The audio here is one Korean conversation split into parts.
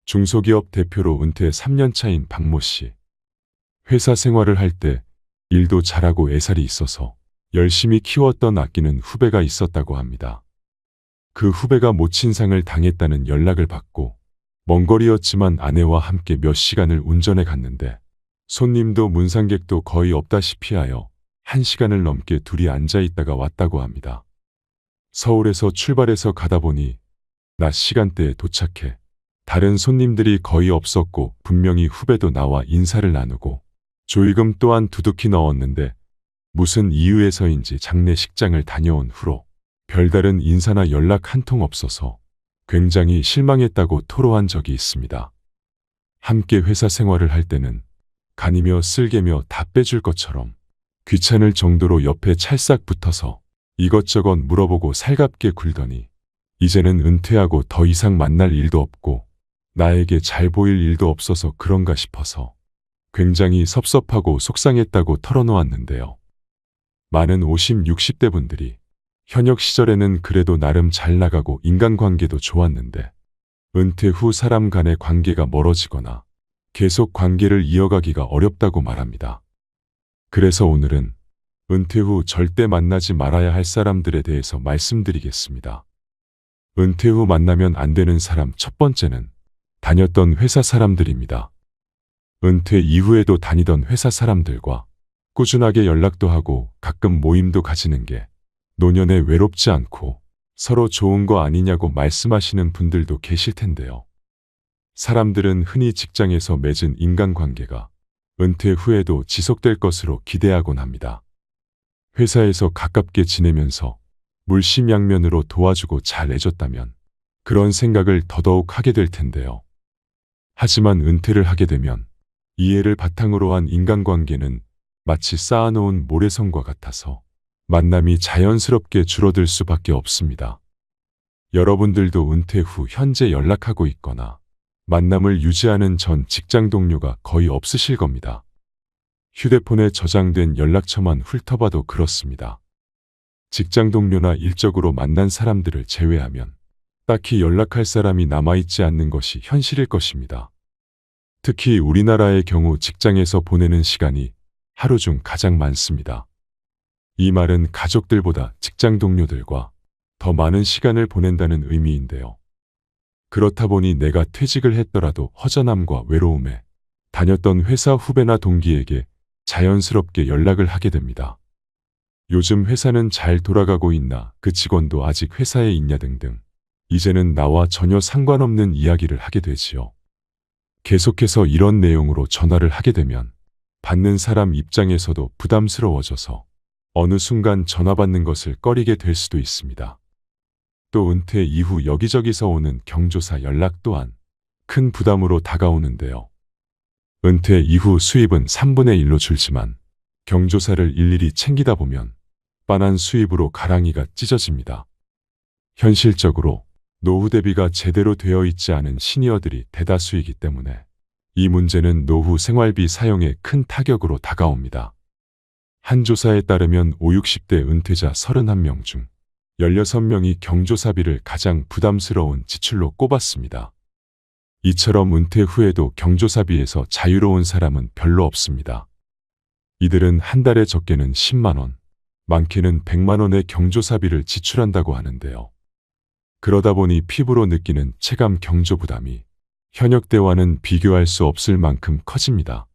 중소기업 대표로 은퇴 3년 차인 박모 씨. 회사 생활을 할 때 일도 잘하고 애살이 있어서 열심히 키웠던 아끼는 후배가 있었다고 합니다. 그 후배가 모친상을 당했다는 연락을 받고 먼 거리였지만 아내와 함께 몇 시간을 운전해 갔는데 손님도 문상객도 거의 없다시피 하여 1시간을 넘게 둘이 앉아 있다가 왔다고 합니다. 서울에서 출발해서 가다 보니 낮 시간대에 도착해 다른 손님들이 거의 없었고 분명히 후배도 나와 인사를 나누고 조의금 또한 두둑히 넣었는데 무슨 이유에서인지 장례식장을 다녀온 후로 별다른 인사나 연락 한 통 없어서 굉장히 실망했다고 토로한 적이 있습니다. 함께 회사 생활을 할 때는 간이며 쓸개며 다 빼줄 것처럼 귀찮을 정도로 옆에 찰싹 붙어서 이것저것 물어보고 살갑게 굴더니 이제는 은퇴하고 더 이상 만날 일도 없고 나에게 잘 보일 일도 없어서 그런가 싶어서 굉장히 섭섭하고 속상했다고 털어놓았는데요. 많은 50, 60대 분들이 현역 시절에는 그래도 나름 잘 나가고 인간관계도 좋았는데 은퇴 후 사람 간의 관계가 멀어지거나 계속 관계를 이어가기가 어렵다고 말합니다. 그래서 오늘은 은퇴 후 절대 만나지 말아야 할 사람들에 대해서 말씀드리겠습니다. 은퇴 후 만나면 안 되는 사람 첫 번째는 다녔던 회사 사람들입니다. 은퇴 이후에도 다니던 회사 사람들과 꾸준하게 연락도 하고 가끔 모임도 가지는 게 노년에 외롭지 않고 서로 좋은 거 아니냐고 말씀하시는 분들도 계실 텐데요. 사람들은 흔히 직장에서 맺은 인간관계가 은퇴 후에도 지속될 것으로 기대하곤 합니다. 회사에서 가깝게 지내면서 물심양면으로 도와주고 잘 해줬다면 그런 생각을 더더욱 하게 될 텐데요. 하지만 은퇴를 하게 되면 이해를 바탕으로 한 인간관계는 마치 쌓아놓은 모래성과 같아서 만남이 자연스럽게 줄어들 수밖에 없습니다. 여러분들도 은퇴 후 현재 연락하고 있거나 만남을 유지하는 전 직장 동료가 거의 없으실 겁니다. 휴대폰에 저장된 연락처만 훑어봐도 그렇습니다. 직장 동료나 일적으로 만난 사람들을 제외하면 딱히 연락할 사람이 남아있지 않는 것이 현실일 것입니다. 특히 우리나라의 경우 직장에서 보내는 시간이 하루 중 가장 많습니다. 이 말은 가족들보다 직장 동료들과 더 많은 시간을 보낸다는 의미인데요. 그렇다 보니 내가 퇴직을 했더라도 허전함과 외로움에 다녔던 회사 후배나 동기에게 자연스럽게 연락을 하게 됩니다. 요즘 회사는 잘 돌아가고 있나, 그 직원도 아직 회사에 있냐 등등 이제는 나와 전혀 상관없는 이야기를 하게 되지요. 계속해서 이런 내용으로 전화를 하게 되면 받는 사람 입장에서도 부담스러워져서 어느 순간 전화 받는 것을 꺼리게 될 수도 있습니다. 또 은퇴 이후 여기저기서 오는 경조사 연락 또한 큰 부담으로 다가오는데요. 은퇴 이후 수입은 3분의 1로 줄지만 경조사를 일일이 챙기다 보면 빤한 수입으로 가랑이가 찢어집니다. 현실적으로 노후 대비가 제대로 되어 있지 않은 시니어들이 대다수이기 때문에 이 문제는 노후 생활비 사용에 큰 타격으로 다가옵니다. 한 조사에 따르면 5, 60대 은퇴자 31명 중 16명이 경조사비를 가장 부담스러운 지출로 꼽았습니다. 이처럼 은퇴 후에도 경조사비에서 자유로운 사람은 별로 없습니다. 이들은 한 달에 적게는 10만 원, 많게는 100만 원의 경조사비를 지출한다고 하는데요. 그러다 보니 피부로 느끼는 체감 경조 부담이 현역 때와는 비교할 수 없을 만큼 커집니다.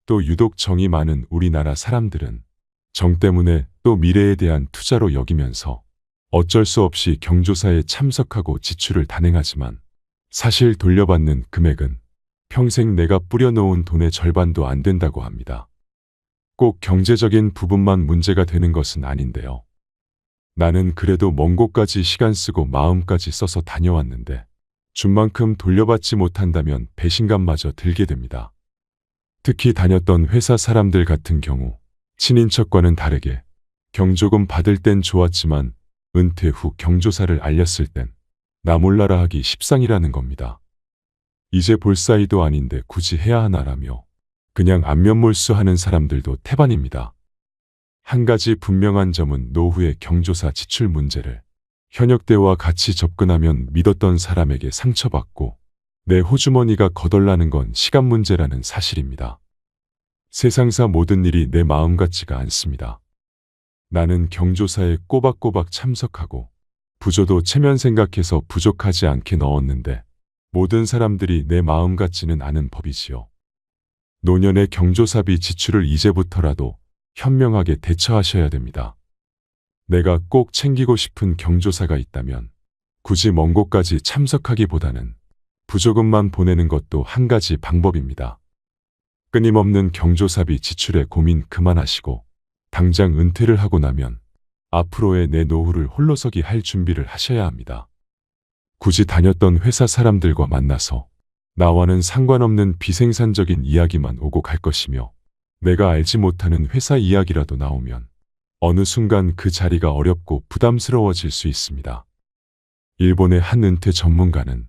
또 유독 정이 많은 우리나라 사람들은 정 때문에 또 미래에 대한 투자로 여기면서 어쩔 수 없이 경조사에 참석하고 지출을 단행하지만 사실 돌려받는 금액은 평생 내가 뿌려놓은 돈의 절반도 안 된다고 합니다. 꼭 경제적인 부분만 문제가 되는 것은 아닌데요. 나는 그래도 먼 곳까지 시간 쓰고 마음까지 써서 다녀왔는데 준 만큼 돌려받지 못한다면 배신감마저 들게 됩니다. 특히 다녔던 회사 사람들 같은 경우 친인척과는 다르게 경조금 받을 땐 좋았지만 은퇴 후 경조사를 알렸을 땐 나 몰라라 하기 십상이라는 겁니다. 이제 볼 사이도 아닌데 굳이 해야 하나라며 그냥 안면몰수하는 사람들도 태반입니다. 한 가지 분명한 점은 노후의 경조사 지출 문제를 현역 때와 같이 접근하면 믿었던 사람에게 상처받고 내 호주머니가 거덜나는 건 시간 문제라는 사실입니다. 세상사 모든 일이 내 마음 같지가 않습니다. 나는 경조사에 꼬박꼬박 참석하고 부조도 체면 생각해서 부족하지 않게 넣었는데 모든 사람들이 내 마음 같지는 않은 법이지요. 노년의 경조사비 지출을 이제부터라도 현명하게 대처하셔야 됩니다. 내가 꼭 챙기고 싶은 경조사가 있다면 굳이 먼 곳까지 참석하기보다는 부조금만 보내는 것도 한 가지 방법입니다. 끊임없는 경조사비 지출에 고민 그만하시고 당장 은퇴를 하고 나면 앞으로의 내 노후를 홀로서기 할 준비를 하셔야 합니다. 굳이 다녔던 회사 사람들과 만나서 나와는 상관없는 비생산적인 이야기만 오고 갈 것이며 내가 알지 못하는 회사 이야기라도 나오면 어느 순간 그 자리가 어렵고 부담스러워질 수 있습니다. 일본의 한 은퇴 전문가는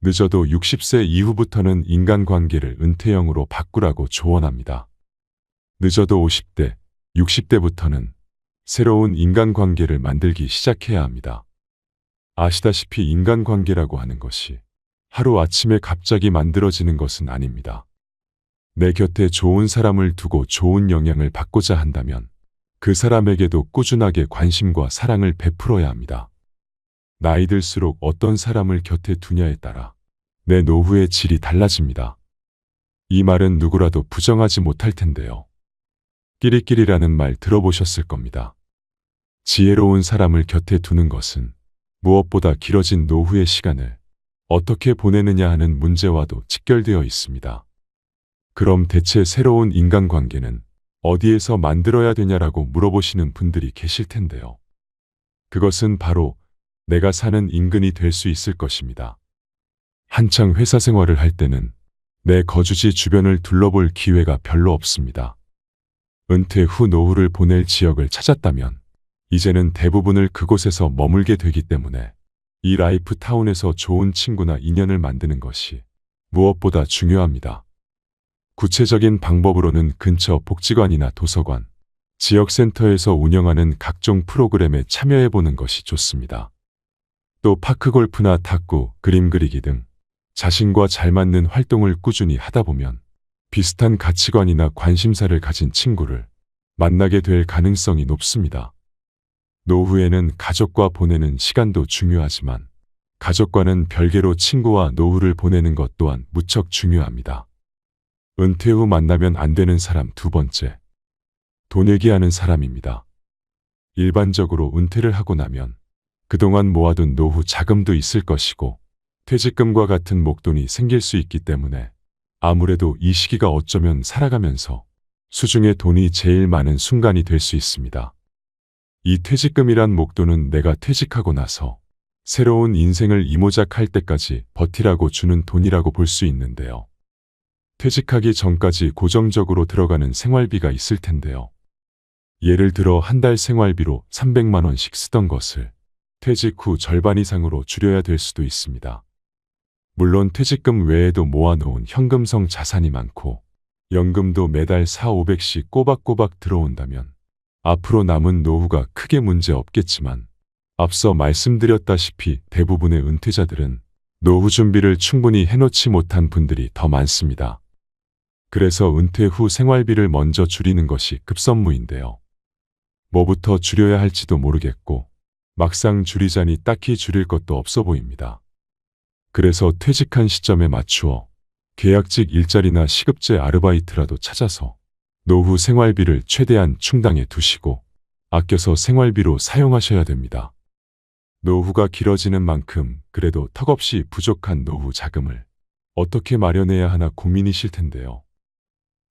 늦어도 60세 이후부터는 인간관계를 은퇴형으로 바꾸라고 조언합니다. 늦어도 50대, 60대부터는 새로운 인간관계를 만들기 시작해야 합니다. 아시다시피 인간관계라고 하는 것이 하루아침에 갑자기 만들어지는 것은 아닙니다. 내 곁에 좋은 사람을 두고 좋은 영향을 받고자 한다면 그 사람에게도 꾸준하게 관심과 사랑을 베풀어야 합니다. 나이 들수록 어떤 사람을 곁에 두냐에 따라 내 노후의 질이 달라집니다. 이 말은 누구라도 부정하지 못할 텐데요. 끼리끼리라는 말 들어보셨을 겁니다. 지혜로운 사람을 곁에 두는 것은 무엇보다 길어진 노후의 시간을 어떻게 보내느냐 하는 문제와도 직결되어 있습니다. 그럼 대체 새로운 인간관계는 어디에서 만들어야 되냐라고 물어보시는 분들이 계실 텐데요. 그것은 바로 내가 사는 인근이 될 수 있을 것입니다. 한창 회사 생활을 할 때는 내 거주지 주변을 둘러볼 기회가 별로 없습니다. 은퇴 후 노후를 보낼 지역을 찾았다면 이제는 대부분을 그곳에서 머물게 되기 때문에 이 라이프 타운에서 좋은 친구나 인연을 만드는 것이 무엇보다 중요합니다. 구체적인 방법으로는 근처 복지관이나 도서관, 지역센터에서 운영하는 각종 프로그램에 참여해보는 것이 좋습니다. 또 파크골프나 탁구, 그림 그리기 등 자신과 잘 맞는 활동을 꾸준히 하다 보면 비슷한 가치관이나 관심사를 가진 친구를 만나게 될 가능성이 높습니다. 노후에는 가족과 보내는 시간도 중요하지만 가족과는 별개로 친구와 노후를 보내는 것 또한 무척 중요합니다. 은퇴 후 만나면 안 되는 사람 두 번째, 돈 얘기하는 사람입니다. 일반적으로 은퇴를 하고 나면 그동안 모아둔 노후 자금도 있을 것이고 퇴직금과 같은 목돈이 생길 수 있기 때문에 아무래도 이 시기가 어쩌면 살아가면서 수중에 돈이 제일 많은 순간이 될 수 있습니다. 이 퇴직금이란 목돈은 내가 퇴직하고 나서 새로운 인생을 이모작할 때까지 버티라고 주는 돈이라고 볼 수 있는데요. 퇴직하기 전까지 고정적으로 들어가는 생활비가 있을 텐데요. 예를 들어 한 달 생활비로 300만 원씩 쓰던 것을 퇴직 후 절반 이상으로 줄여야 될 수도 있습니다. 물론 퇴직금 외에도 모아놓은 현금성 자산이 많고 연금도 매달 4,500씩 꼬박꼬박 들어온다면 앞으로 남은 노후가 크게 문제 없겠지만 앞서 말씀드렸다시피 대부분의 은퇴자들은 노후 준비를 충분히 해놓지 못한 분들이 더 많습니다. 그래서 은퇴 후 생활비를 먼저 줄이는 것이 급선무인데요. 뭐부터 줄여야 할지도 모르겠고 막상 줄이자니 딱히 줄일 것도 없어 보입니다. 그래서 퇴직한 시점에 맞추어 계약직 일자리나 시급제 아르바이트라도 찾아서 노후 생활비를 최대한 충당해 두시고 아껴서 생활비로 사용하셔야 됩니다. 노후가 길어지는 만큼 그래도 턱없이 부족한 노후 자금을 어떻게 마련해야 하나 고민이실 텐데요.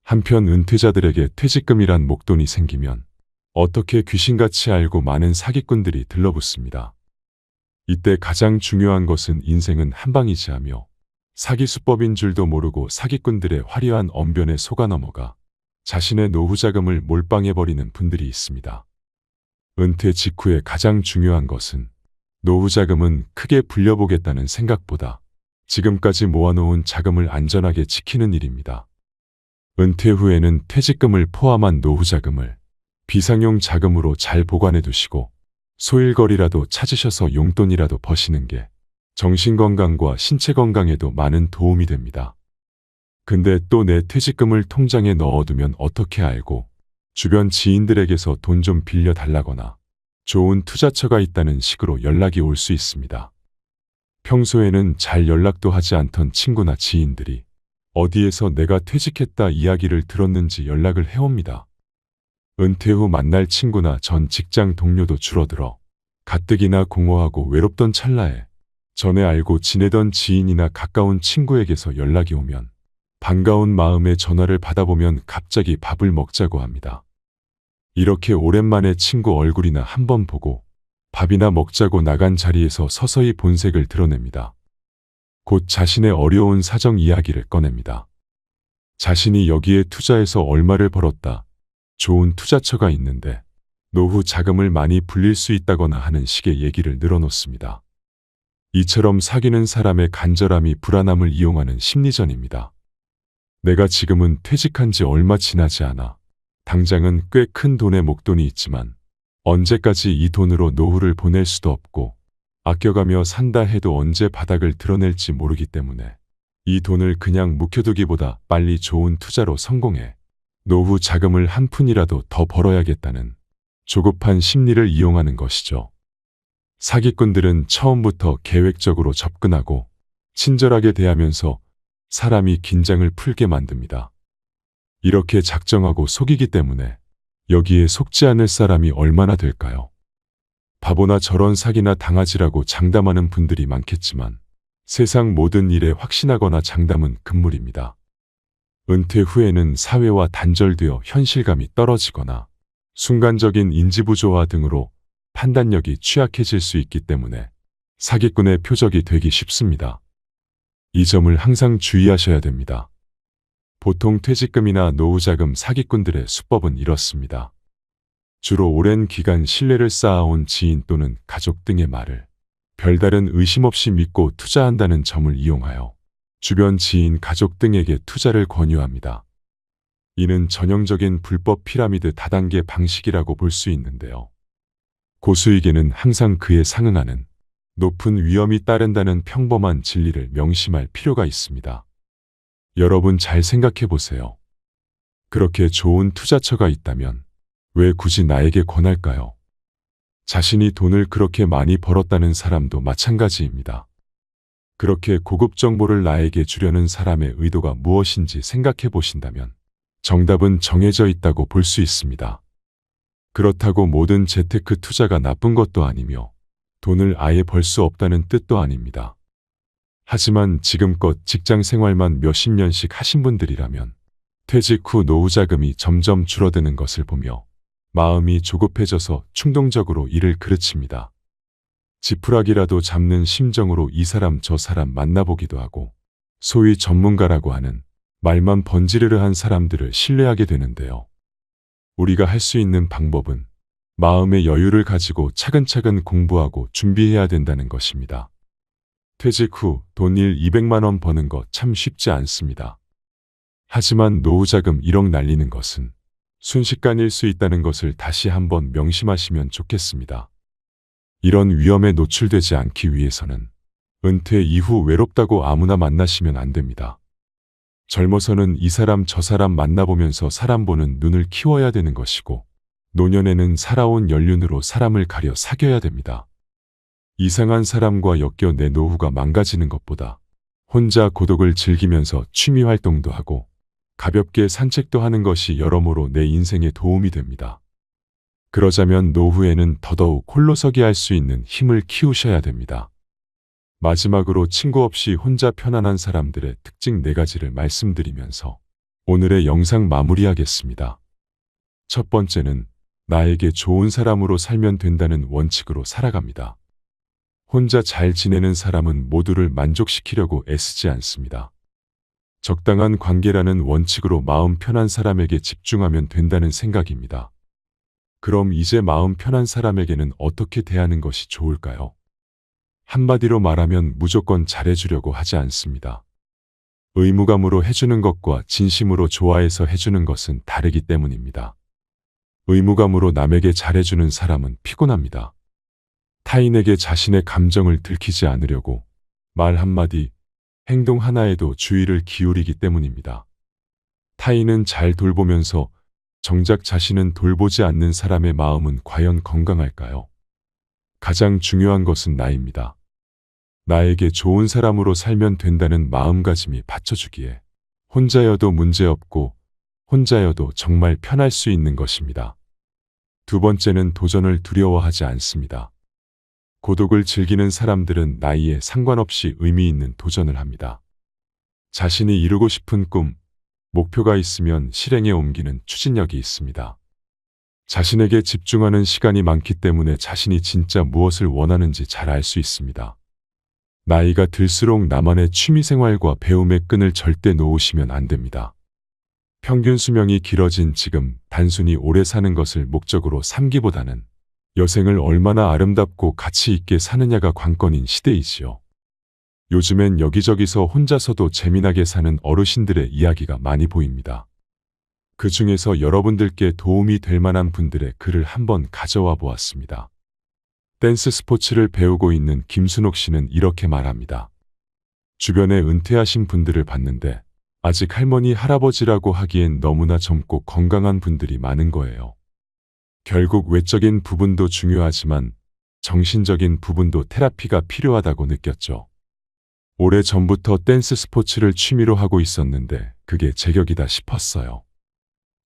한편 은퇴자들에게 퇴직금이란 목돈이 생기면 어떻게 귀신같이 알고 많은 사기꾼들이 들러붙습니다. 이때 가장 중요한 것은 인생은 한방이지 하며 사기 수법인 줄도 모르고 사기꾼들의 화려한 언변에 속아 넘어가 자신의 노후 자금을 몰빵해버리는 분들이 있습니다. 은퇴 직후에 가장 중요한 것은 노후 자금은 크게 불려보겠다는 생각보다 지금까지 모아놓은 자금을 안전하게 지키는 일입니다. 은퇴 후에는 퇴직금을 포함한 노후 자금을 비상용 자금으로 잘 보관해 두시고 소일거리라도 찾으셔서 용돈이라도 버시는 게 정신 건강과 신체 건강에도 많은 도움이 됩니다. 근데 또 내 퇴직금을 통장에 넣어두면 어떻게 알고 주변 지인들에게서 돈 좀 빌려 달라거나 좋은 투자처가 있다는 식으로 연락이 올 수 있습니다. 평소에는 잘 연락도 하지 않던 친구나 지인들이 어디에서 내가 퇴직했다 이야기를 들었는지 연락을 해옵니다. 은퇴 후 만날 친구나 전 직장 동료도 줄어들어 가뜩이나 공허하고 외롭던 찰나에 전에 알고 지내던 지인이나 가까운 친구에게서 연락이 오면 반가운 마음에 전화를 받아보면 갑자기 밥을 먹자고 합니다. 이렇게 오랜만에 친구 얼굴이나 한번 보고 밥이나 먹자고 나간 자리에서 서서히 본색을 드러냅니다. 곧 자신의 어려운 사정 이야기를 꺼냅니다. 자신이 여기에 투자해서 얼마를 벌었다. 좋은 투자처가 있는데 노후 자금을 많이 불릴 수 있다거나 하는 식의 얘기를 늘어놓습니다. 이처럼 사귀는 사람의 간절함이 불안함을 이용하는 심리전입니다. 내가 지금은 퇴직한 지 얼마 지나지 않아 당장은 꽤 큰 돈의 목돈이 있지만 언제까지 이 돈으로 노후를 보낼 수도 없고 아껴가며 산다 해도 언제 바닥을 드러낼지 모르기 때문에 이 돈을 그냥 묵혀두기보다 빨리 좋은 투자로 성공해 노후 자금을 한 푼이라도 더 벌어야겠다는 조급한 심리를 이용하는 것이죠. 사기꾼들은 처음부터 계획적으로 접근하고 친절하게 대하면서 사람이 긴장을 풀게 만듭니다. 이렇게 작정하고 속이기 때문에 여기에 속지 않을 사람이 얼마나 될까요? 바보나 저런 사기나 당하지라고 장담하는 분들이 많겠지만 세상 모든 일에 확신하거나 장담은 금물입니다. 은퇴 후에는 사회와 단절되어 현실감이 떨어지거나 순간적인 인지부조화 등으로 판단력이 취약해질 수 있기 때문에 사기꾼의 표적이 되기 쉽습니다. 이 점을 항상 주의하셔야 됩니다. 보통 퇴직금이나 노후자금 사기꾼들의 수법은 이렇습니다. 주로 오랜 기간 신뢰를 쌓아온 지인 또는 가족 등의 말을 별다른 의심 없이 믿고 투자한다는 점을 이용하여 주변 지인, 가족 등에게 투자를 권유합니다. 이는 전형적인 불법 피라미드 다단계 방식이라고 볼 수 있는데요. 고수에게는 항상 그에 상응하는 높은 위험이 따른다는 평범한 진리를 명심할 필요가 있습니다. 여러분 잘 생각해 보세요. 그렇게 좋은 투자처가 있다면 왜 굳이 나에게 권할까요? 자신이 돈을 그렇게 많이 벌었다는 사람도 마찬가지입니다. 그렇게 고급 정보를 나에게 주려는 사람의 의도가 무엇인지 생각해 보신다면 정답은 정해져 있다고 볼 수 있습니다. 그렇다고 모든 재테크 투자가 나쁜 것도 아니며 돈을 아예 벌 수 없다는 뜻도 아닙니다. 하지만 지금껏 직장 생활만 몇십 년씩 하신 분들이라면 퇴직 후 노후 자금이 점점 줄어드는 것을 보며 마음이 조급해져서 충동적으로 일을 그르칩니다. 지푸라기라도 잡는 심정으로 이 사람 저 사람 만나보기도 하고 소위 전문가라고 하는 말만 번지르르한 사람들을 신뢰하게 되는데요. 우리가 할 수 있는 방법은 마음의 여유를 가지고 차근차근 공부하고 준비해야 된다는 것입니다. 퇴직 후 돈 200만 원 버는 거 참 쉽지 않습니다. 하지만 노후자금 1억 날리는 것은 순식간일 수 있다는 것을 다시 한번 명심하시면 좋겠습니다. 이런 위험에 노출되지 않기 위해서는 은퇴 이후 외롭다고 아무나 만나시면 안 됩니다. 젊어서는 이 사람 저 사람 만나보면서 사람 보는 눈을 키워야 되는 것이고 노년에는 살아온 연륜으로 사람을 가려 사귀어야 됩니다. 이상한 사람과 엮여 내 노후가 망가지는 것보다 혼자 고독을 즐기면서 취미 활동도 하고 가볍게 산책도 하는 것이 여러모로 내 인생에 도움이 됩니다. 그러자면 노후에는 더더욱 홀로서기 할 수 있는 힘을 키우셔야 됩니다. 마지막으로 친구 없이 혼자 편안한 사람들의 특징 4가지를 말씀드리면서 오늘의 영상 마무리하겠습니다. 첫 번째는 나에게 좋은 사람으로 살면 된다는 원칙으로 살아갑니다. 혼자 잘 지내는 사람은 모두를 만족시키려고 애쓰지 않습니다. 적당한 관계라는 원칙으로 마음 편한 사람에게 집중하면 된다는 생각입니다. 그럼 이제 마음 편한 사람에게는 어떻게 대하는 것이 좋을까요? 한마디로 말하면 무조건 잘해주려고 하지 않습니다. 의무감으로 해주는 것과 진심으로 좋아해서 해주는 것은 다르기 때문입니다. 의무감으로 남에게 잘해주는 사람은 피곤합니다. 타인에게 자신의 감정을 들키지 않으려고 말 한마디, 행동 하나에도 주의를 기울이기 때문입니다. 타인은 잘 돌보면서 정작 자신은 돌보지 않는 사람의 마음은 과연 건강할까요? 가장 중요한 것은 나입니다. 나에게 좋은 사람으로 살면 된다는 마음가짐이 받쳐주기에 혼자여도 문제없고 혼자여도 정말 편할 수 있는 것입니다. 두 번째는 도전을 두려워하지 않습니다. 고독을 즐기는 사람들은 나이에 상관없이 의미 있는 도전을 합니다. 자신이 이루고 싶은 꿈, 목표가 있으면 실행에 옮기는 추진력이 있습니다. 자신에게 집중하는 시간이 많기 때문에 자신이 진짜 무엇을 원하는지 잘 알 수 있습니다. 나이가 들수록 나만의 취미생활과 배움의 끈을 절대 놓으시면 안 됩니다. 평균 수명이 길어진 지금 단순히 오래 사는 것을 목적으로 삼기보다는 여생을 얼마나 아름답고 가치 있게 사느냐가 관건인 시대이지요. 요즘엔 여기저기서 혼자서도 재미나게 사는 어르신들의 이야기가 많이 보입니다. 그 중에서 여러분들께 도움이 될 만한 분들의 글을 한번 가져와 보았습니다. 댄스 스포츠를 배우고 있는 김순옥 씨는 이렇게 말합니다. 주변에 은퇴하신 분들을 봤는데 아직 할머니, 할아버지라고 하기엔 너무나 젊고 건강한 분들이 많은 거예요. 결국 외적인 부분도 중요하지만 정신적인 부분도 테라피가 필요하다고 느꼈죠. 오래전부터 댄스 스포츠를 취미로 하고 있었는데 그게 제격이다 싶었어요.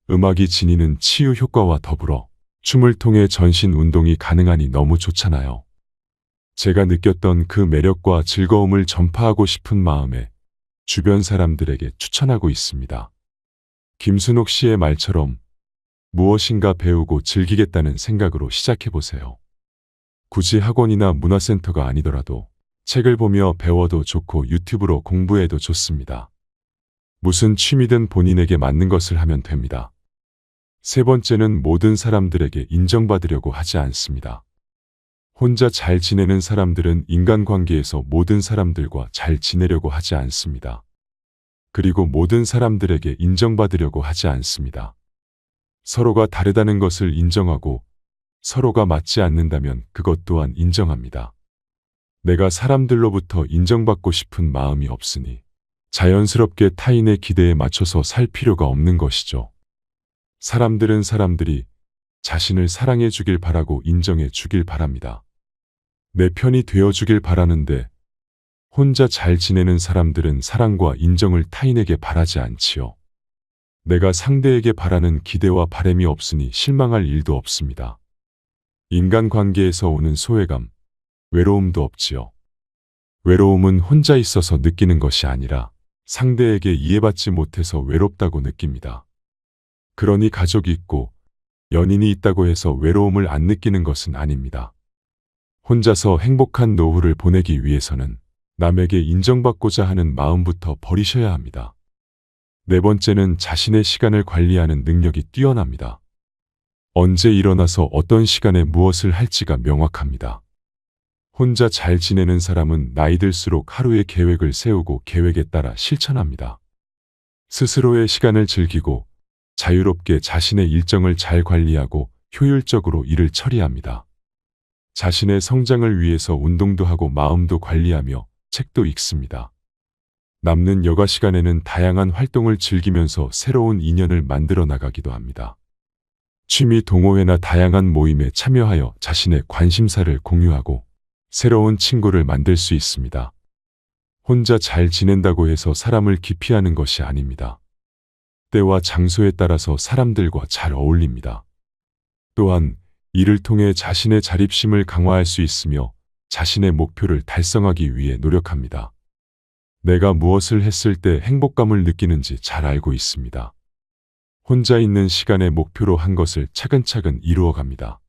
음악이 지니는 치유 효과와 더불어 춤을 통해 전신 운동이 가능하니 너무 좋잖아요. 제가 느꼈던 그 매력과 즐거움을 전파하고 싶은 마음에 주변 사람들에게 추천하고 있습니다. 김순옥 씨의 말처럼 무엇인가 배우고 즐기겠다는 생각으로 시작해보세요. 굳이 학원이나 문화센터가 아니더라도 책을 보며 배워도 좋고 유튜브로 공부해도 좋습니다. 무슨 취미든 본인에게 맞는 것을 하면 됩니다. 세 번째는 모든 사람들에게 인정받으려고 하지 않습니다. 혼자 잘 지내는 사람들은 인간관계에서 모든 사람들과 잘 지내려고 하지 않습니다. 그리고 모든 사람들에게 인정받으려고 하지 않습니다. 서로가 다르다는 것을 인정하고 서로가 맞지 않는다면 그것 또한 인정합니다. 내가 사람들로부터 인정받고 싶은 마음이 없으니 자연스럽게 타인의 기대에 맞춰서 살 필요가 없는 것이죠. 사람들은 사람들이 자신을 사랑해 주길 바라고 인정해 주길 바랍니다. 내 편이 되어 주길 바라는데 혼자 잘 지내는 사람들은 사랑과 인정을 타인에게 바라지 않지요. 내가 상대에게 바라는 기대와 바람이 없으니 실망할 일도 없습니다. 인간관계에서 오는 소외감, 외로움도 없지요. 외로움은 혼자 있어서 느끼는 것이 아니라 상대에게 이해받지 못해서 외롭다고 느낍니다. 그러니 가족이 있고 연인이 있다고 해서 외로움을 안 느끼는 것은 아닙니다. 혼자서 행복한 노후를 보내기 위해서는 남에게 인정받고자 하는 마음부터 버리셔야 합니다. 네 번째는 자신의 시간을 관리하는 능력이 뛰어납니다. 언제 일어나서 어떤 시간에 무엇을 할지가 명확합니다. 혼자 잘 지내는 사람은 나이 들수록 하루의 계획을 세우고 계획에 따라 실천합니다. 스스로의 시간을 즐기고 자유롭게 자신의 일정을 잘 관리하고 효율적으로 일을 처리합니다. 자신의 성장을 위해서 운동도 하고 마음도 관리하며 책도 읽습니다. 남는 여가 시간에는 다양한 활동을 즐기면서 새로운 인연을 만들어 나가기도 합니다. 취미 동호회나 다양한 모임에 참여하여 자신의 관심사를 공유하고 새로운 친구를 만들 수 있습니다. 혼자 잘 지낸다고 해서 사람을 기피하는 것이 아닙니다. 때와 장소에 따라서 사람들과 잘 어울립니다. 또한 이를 통해 자신의 자립심을 강화할 수 있으며 자신의 목표를 달성하기 위해 노력합니다. 내가 무엇을 했을 때 행복감을 느끼는지 잘 알고 있습니다. 혼자 있는 시간의 목표로 한 것을 차근차근 이루어갑니다.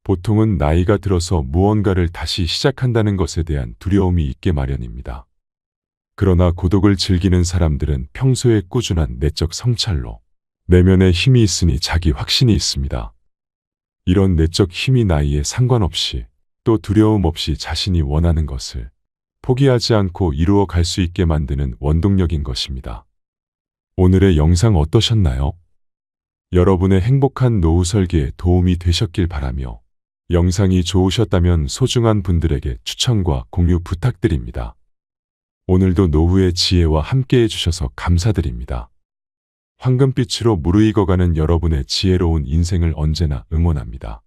보통은 나이가 들어서 무언가를 다시 시작한다는 것에 대한 두려움이 있게 마련입니다. 그러나 고독을 즐기는 사람들은 평소에 꾸준한 내적 성찰로 내면에 힘이 있으니 자기 확신이 있습니다. 이런 내적 힘이 나이에 상관없이 또 두려움 없이 자신이 원하는 것을 포기하지 않고 이루어 갈 수 있게 만드는 원동력인 것입니다. 오늘의 영상 어떠셨나요? 여러분의 행복한 노후 설계에 도움이 되셨길 바라며 영상이 좋으셨다면 소중한 분들에게 추천과 공유 부탁드립니다. 오늘도 노후의 지혜와 함께 해주셔서 감사드립니다. 황금빛으로 무르익어가는 여러분의 지혜로운 인생을 언제나 응원합니다.